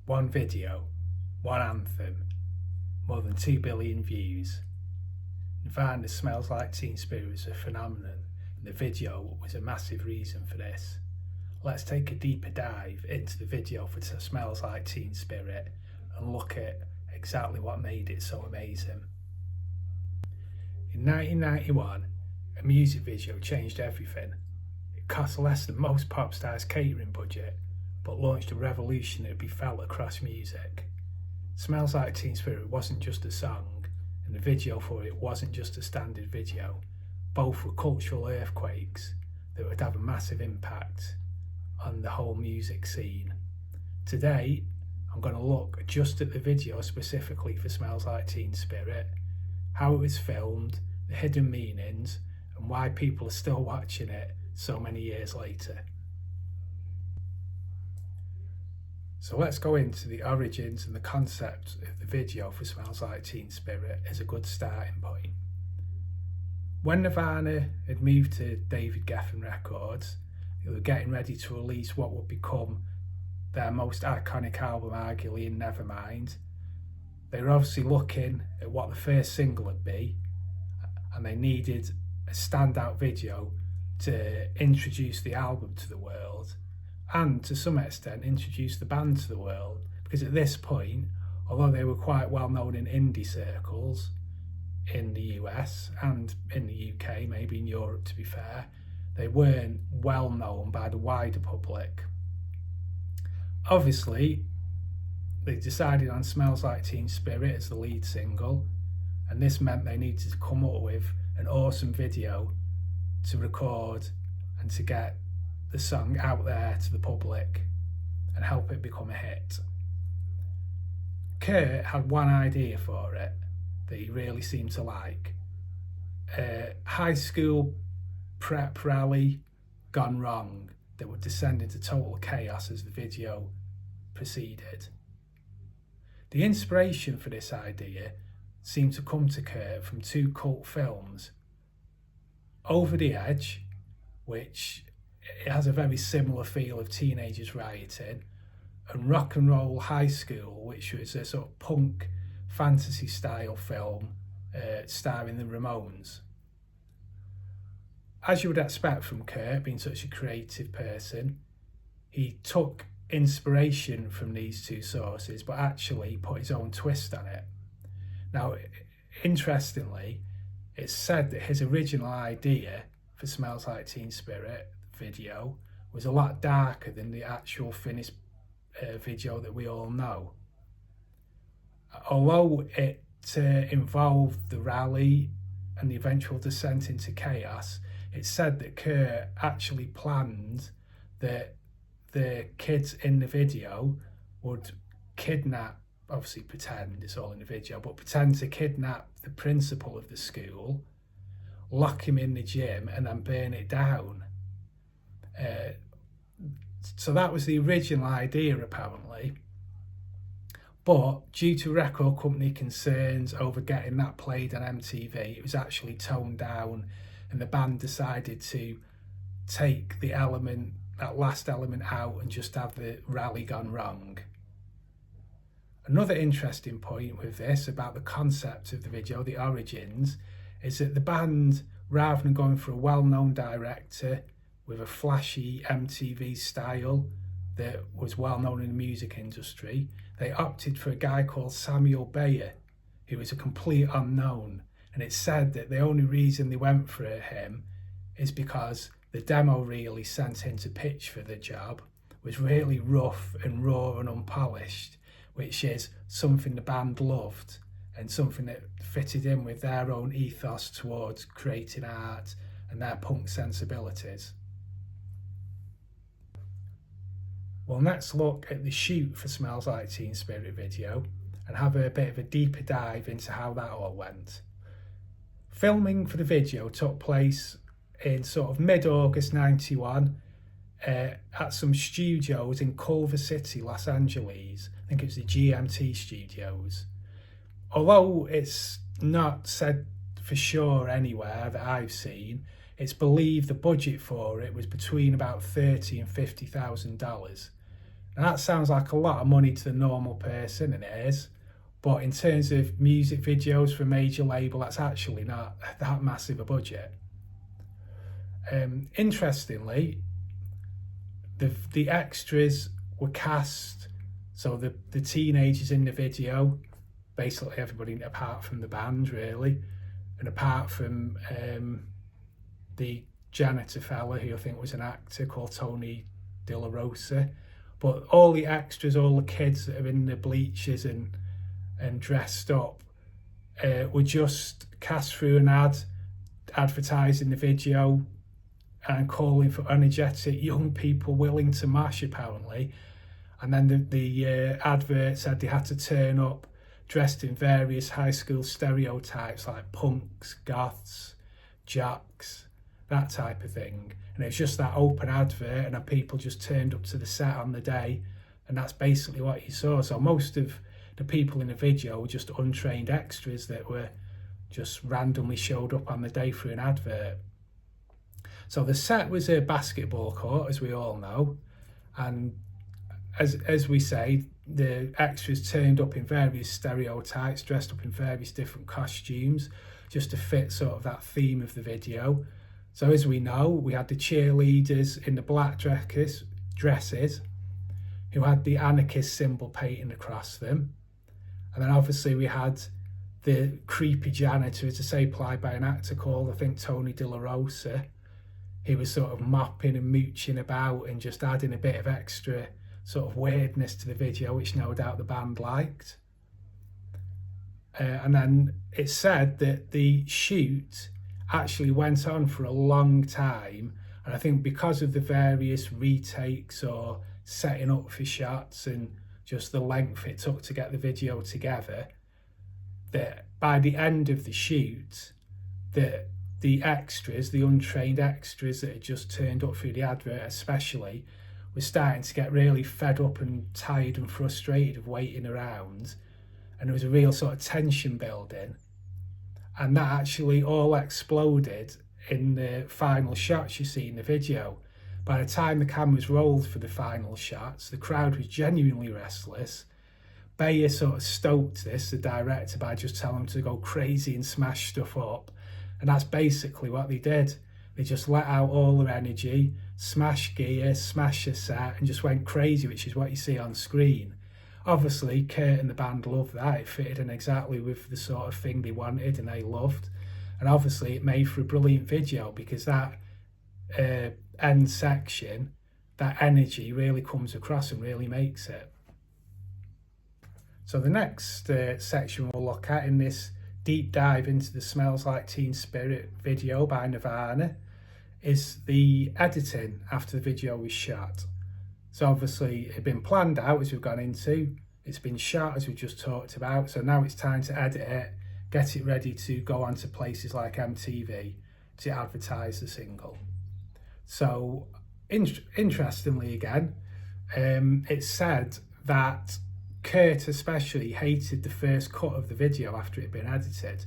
One video, one anthem, more than 2 billion views. Nirvana Smells Like Teen Spirit was a phenomenon, and the video was a massive reason for this. Let's take a deeper dive into the video for Smells Like Teen Spirit and look at exactly what made it so amazing. In 1991, a music video changed everything. It cost less than most pop stars' catering budget, but launched a revolution that would be felt across music. Smells Like Teen Spirit wasn't just a song, and the video for it wasn't just a standard video. Both were cultural earthquakes that would have a massive impact on the whole music scene. Today, I'm going to look just at the video specifically for Smells Like Teen Spirit, how it was filmed, the hidden meanings, and why people are still watching it so many years later. So let's go into the origins and the concept of the video for Smells Like Teen Spirit as a good starting point. When Nirvana had moved to David Geffen Records, they were getting ready to release what would become their most iconic album, arguably, in Nevermind. They were obviously looking at what the first single would be, and they needed a standout video to introduce the album to the world, and to some extent introduce the band to the world, because at this point, although they were quite well known in indie circles in the US and in the UK, maybe in Europe to be fair, they weren't well known by the wider public. Obviously, they decided on Smells Like Teen Spirit as the lead single, and this meant they needed to come up with an awesome video to record and to get the song out there to the public and help it become a hit. Kurt had one idea for it that he really seemed to like. A high school prep rally gone wrong that would descend into total chaos as the video proceeded. The inspiration for this idea seemed to come to Kurt from two cult films, Over the Edge, which it has a very similar feel of teenagers rioting, and Rock and Roll High School, which was a sort of punk fantasy style film starring the Ramones. As you would expect from Kurt, being such a creative person, he took inspiration from these two sources but actually put his own twist on it. Now, interestingly, it's said that his original idea for Smells Like Teen Spirit video was a lot darker than the actual finished video that we all know. Although it involved the rally and the eventual descent into chaos, it's said that Kurt actually planned that the kids in the video would kidnap, obviously pretend it's all in the video, but pretend to kidnap the principal of the school, lock him in the gym, and then burn it down. So that was the original idea, apparently. But due to record company concerns over getting that played on MTV, it was actually toned down, and the band decided to take the element, that last element, out and just have the rally gone wrong. Another interesting point with this about the concept of the video, the origins, is that the band, rather than going for a well-known director with a flashy MTV style that was well known in the music industry, they opted for a guy called Samuel Bayer, who was a complete unknown. And it's said that the only reason they went for him is because the demo reel he sent in to pitch for the job was really rough and raw and unpolished, which is something the band loved and something that fitted in with their own ethos towards creating art and their punk sensibilities. Well, let's look at the shoot for Smells Like Teen Spirit video and have a bit of a deeper dive into how that all went. Filming for the video took place in sort of mid-August 91 at some studios in Culver City, Los Angeles. I think it was the GMT studios. Although it's not said for sure anywhere that I've seen, it's believed the budget for it was between about $30,000 and $50,000. And that sounds like a lot of money to the normal person, and it is. But in terms of music videos for a major label, that's actually not that massive a budget. Interestingly, the extras were cast, so the teenagers in the video, basically everybody apart from the band really, and apart from the janitor fella who I think was an actor called Tony De La Rosa, but all the extras, all the kids that are in the bleachers and dressed up were just cast through an ad advertising the video and calling for energetic young people willing to mash, apparently. And then the advert said they had to turn up dressed in various high school stereotypes like punks, goths, jocks, that type of thing. And it was just that open advert, and then people just turned up to the set on the day, and that's basically what you saw. So most of the people in the video were just untrained extras that were just randomly showed up on the day through an advert. So the set was a basketball court, as we all know, and as we say, the extras turned up in various stereotypes, dressed up in various different costumes, just to fit sort of that theme of the video. So as we know, we had the cheerleaders in the black dresses, who had the anarchist symbol painted across them. And then obviously we had the creepy janitor, as I say, played by an actor called, I think, Tony De La Rosa. He was sort of mopping and mooching about and just adding a bit of extra sort of weirdness to the video, which no doubt the band liked. And then it's said that the shoot actually went on for a long time, and I think because of the various retakes or setting up for shots and just the length it took to get the video together, that by the end of the shoot, that the extras, the untrained extras that had just turned up through the advert especially, were starting to get really fed up and tired and frustrated of waiting around, and there was a real sort of tension building, and that actually all exploded in the final shots you see in the video. By the time the cameras rolled for the final shots, the crowd was genuinely restless. Bayer sort of stoked this, the director, by just telling them to go crazy and smash stuff up. And that's basically what they did. They just let out all their energy, smashed gear, smashed the set, and just went crazy, which is what you see on screen. Obviously, Kurt and the band loved that. It fitted in exactly with the sort of thing they wanted and they loved. And obviously it made for a brilliant video, because that end section, that energy really comes across and really makes it. So the next section we'll look at in this deep dive into the Smells Like Teen Spirit video by Nirvana is the editing after the video was shot. So obviously it had been planned out, as we've gone into, it's been shot as we just talked about, so now it's time to edit it, get it ready to go on to places like MTV to advertise the single. So interestingly again, it's said that Kurt especially hated the first cut of the video after it had been edited.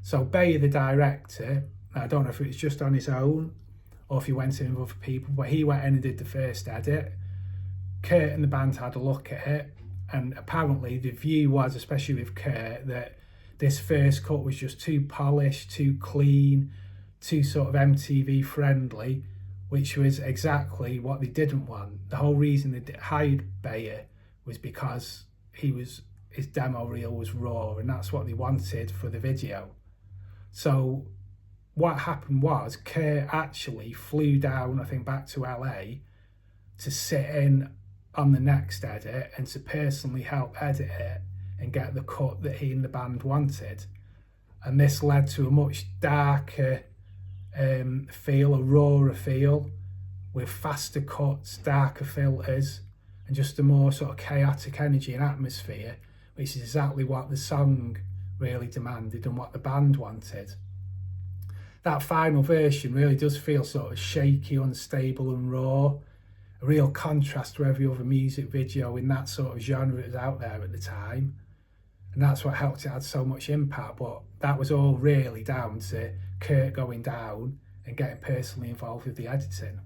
So Bayer, the director, I don't know if it was just on his own or if he went in with other people, but he went in and did the first edit. Kurt and the band had a look at it, and apparently the view was, especially with Kurt, that this first cut was just too polished, too clean, too sort of MTV friendly, which was exactly what they didn't want. The whole reason they hired Bayer was because his demo reel was raw, and that's what they wanted for the video. So what happened was Kurt actually flew down, I think, back to LA to sit in on the next edit and to personally help edit it and get the cut that he and the band wanted. And this led to a much darker feel, a rawer feel, with faster cuts, darker filters, and just a more sort of chaotic energy and atmosphere, which is exactly what the song really demanded and what the band wanted. That final version really does feel sort of shaky, unstable and raw, a real contrast to every other music video in that sort of genre that was out there at the time. And that's what helped it have so much impact, but that was all really down to Kurt going down and getting personally involved with the editing.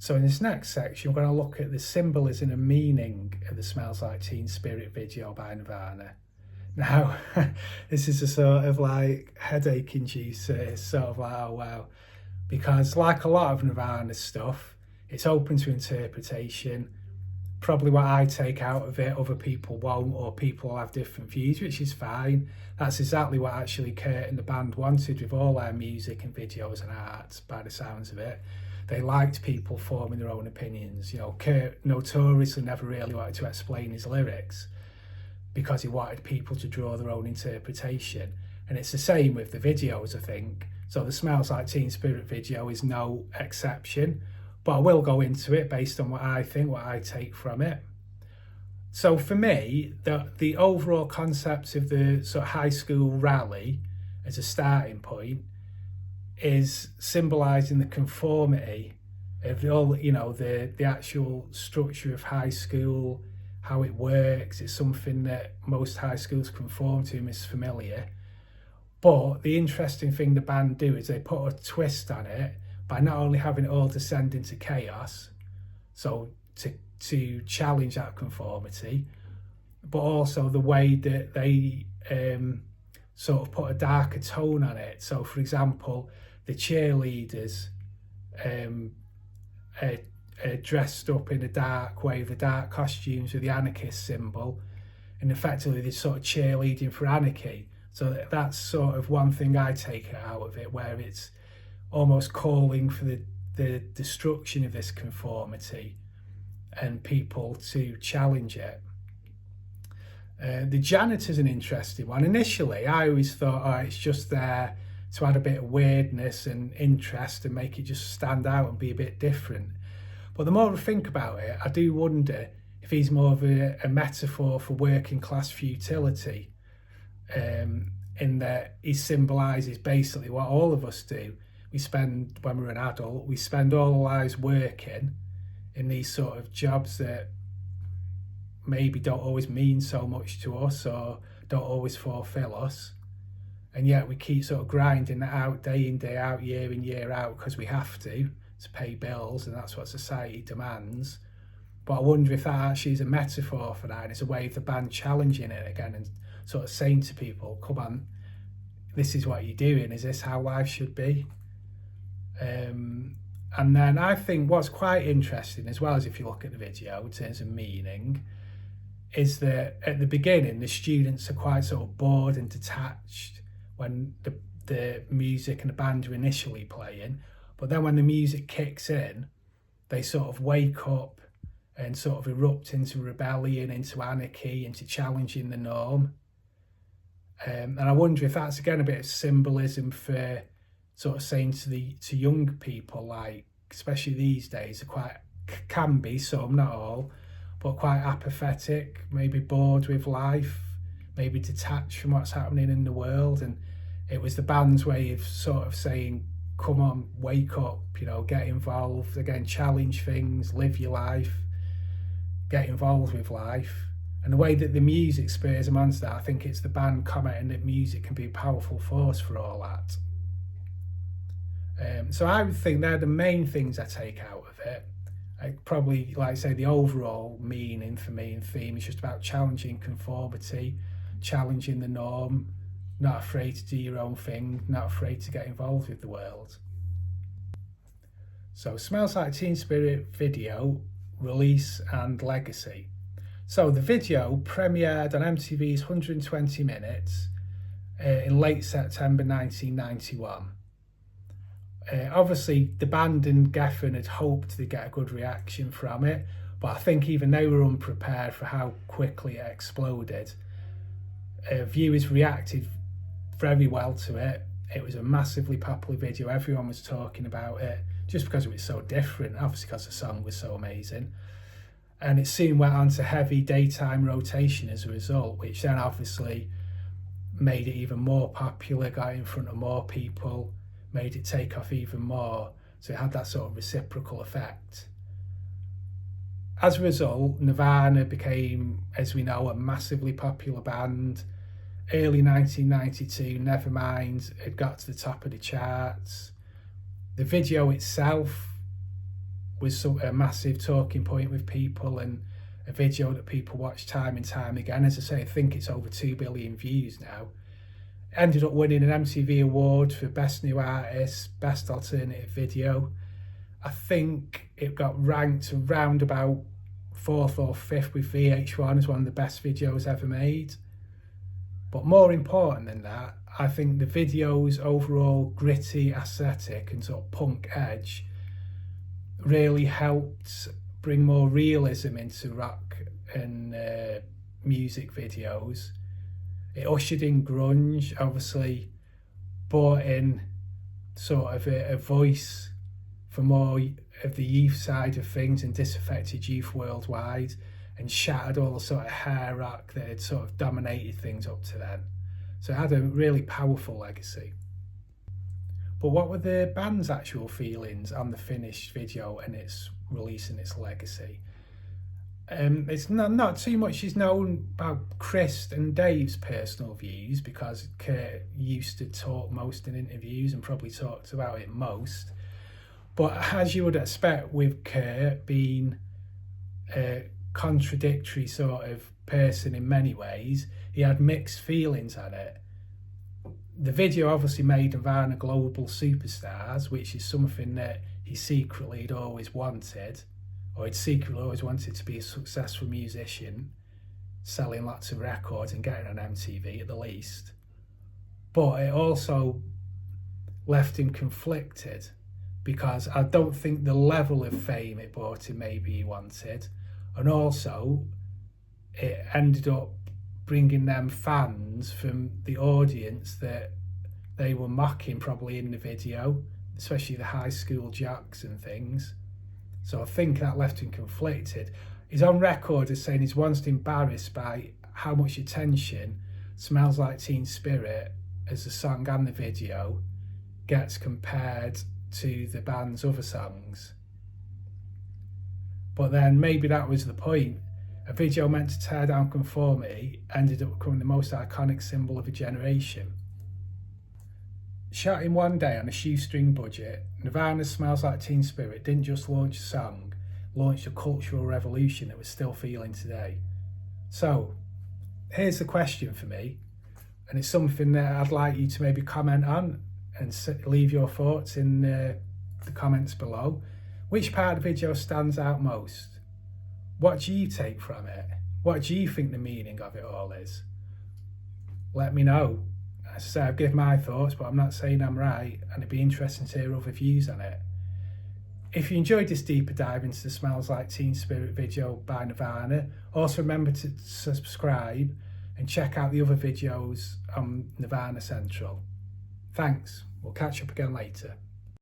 So in this next section, we're going to look at the symbolism and meaning of the Smells Like Teen Spirit video by Nirvana. Now, this is a sort of like headache inducer. It's sort of like, oh wow, because like a lot of Nirvana stuff, it's open to interpretation. Probably what I take out of it, other people won't, or people will have different views, which is fine. That's exactly what actually Kurt and the band wanted with all their music and videos and art, by the sounds of it. They liked people forming their own opinions. You know, Kurt notoriously never really wanted to explain his lyrics because he wanted people to draw their own interpretation. And it's the same with the videos, I think. So the Smells Like Teen Spirit video is no exception, but I will go into it based on what I think, what I take from it. So for me, the overall concept of the sort of high school rally as a starting point is symbolising the conformity of all, you know, the actual structure of high school, how it works. It's something that most high schools conform to and is familiar. But the interesting thing the band do is they put a twist on it by not only having it all descend into chaos, so to challenge that conformity, but also the way that they sort of put a darker tone on it. So for example, the cheerleaders are dressed up in a dark way, the dark costumes with the anarchist symbol, and effectively they're sort of cheerleading for anarchy. So that's sort of one thing I take out of it, where it's almost calling for the destruction of this conformity and people to challenge it. The janitor's an interesting one. Initially, I always thought, oh, it's just there to add a bit of weirdness and interest and make it just stand out and be a bit different. But the more I think about it, I do wonder if he's more of a metaphor for working class futility, in that he symbolises basically what all of us do. We spend, when we're an adult, we spend all our lives working in these sort of jobs that maybe don't always mean so much to us or don't always fulfill us. And yet we keep sort of grinding it out day in, day out, year in, year out, because we have to pay bills, and that's what society demands. But I wonder if that actually is a metaphor for that, and it's a way of the band challenging it again and sort of saying to people, come on, this is what you're doing, is this how life should be? And then I think what's quite interesting, as well as if you look at the video in terms of meaning, is that at the beginning the students are quite sort of bored and detached when the music and the band are initially playing, but then when the music kicks in, they sort of wake up and sort of erupt into rebellion, into anarchy, into challenging the norm. And I wonder if that's again a bit of symbolism for sort of saying to young people, like especially these days, are quite, can be some, not all, but quite apathetic, maybe bored with life, maybe detached from what's happening in the world. And it was the band's way of sort of saying, come on, wake up, you know, get involved, again, challenge things, live your life, get involved with life. And the way that the music spurs them on to that, I think it's the band commenting that music can be a powerful force for all that. So I would think they're the main things I take out of it. I probably, like I say, the overall meaning for me and theme is just about challenging conformity, challenging the norm, not afraid to do your own thing, not afraid to get involved with the world. So Smells Like Teen Spirit video, release and legacy. So the video premiered on MTV's 120 Minutes in late September 1991. Obviously, the band and Geffen had hoped to get a good reaction from it, but I think even they were unprepared for how quickly it exploded. Viewers reacted very well to it. It was a massively popular video. Everyone was talking about it just because it was so different, obviously because the song was so amazing. And it soon went on to heavy daytime rotation as a result, which then obviously made it even more popular, got in front of more people, made it take off even more. So it had that sort of reciprocal effect. As a result, Nirvana became, as we know, a massively popular band. Early 1992, Nevermind had got to the top of the charts. The video itself was a massive talking point with people, and a video that people watch time and time again. As I say, I think it's over 2 billion views now. Ended up winning an MTV award for Best New Artist, Best Alternative Video. I think it got ranked around about 4th or 5th with VH1 as one of the best videos ever made. But more important than that, I think the video's overall gritty aesthetic and sort of punk edge really helped bring more realism into rock and music videos. It ushered in grunge, obviously brought in sort of a voice for more of the youth side of things and disaffected youth worldwide, and shattered all the sort of hair rock that had sort of dominated things up to then. So it had a really powerful legacy. But what were the band's actual feelings on the finished video and its release and its legacy? It's not too much is known about Krist and Dave's personal views, because Kurt used to talk most in interviews and probably talked about it most. But as you would expect with Kurt being a contradictory sort of person in many ways, he had mixed feelings on it. The video obviously made Nirvana global superstars, which is something that he secretly had always wanted, or he'd secretly always wanted to be a successful musician, selling lots of records and getting on MTV at the least. But it also left him conflicted, because I don't think the level of fame it brought him maybe he wanted, and also it ended up bringing them fans from the audience that they were mocking probably in the video, especially the high school jocks and things. So I think that left him conflicted. He's on record as saying he's once embarrassed by how much attention Smells Like Teen Spirit as the song and the video gets compared to the band's other songs. But then maybe that was the point. A video meant to tear down conformity ended up becoming the most iconic symbol of a generation. Shot in one day on a shoestring budget, Nirvana's Smells Like Teen Spirit didn't just launch a song, it launched a cultural revolution that we're still feeling today. So, here's the question for me, and it's something that I'd like you to maybe comment on and leave your thoughts in the comments below. Which part of the video stands out most? What do you take from it? What do you think the meaning of it all is? Let me know. As I say, I've given my thoughts, but I'm not saying I'm right, and it'd be interesting to hear other views on it. If you enjoyed this deeper dive into the Smells Like Teen Spirit video by Nirvana, also remember to subscribe and check out the other videos on Nirvana Central. Thanks. We'll catch up again later.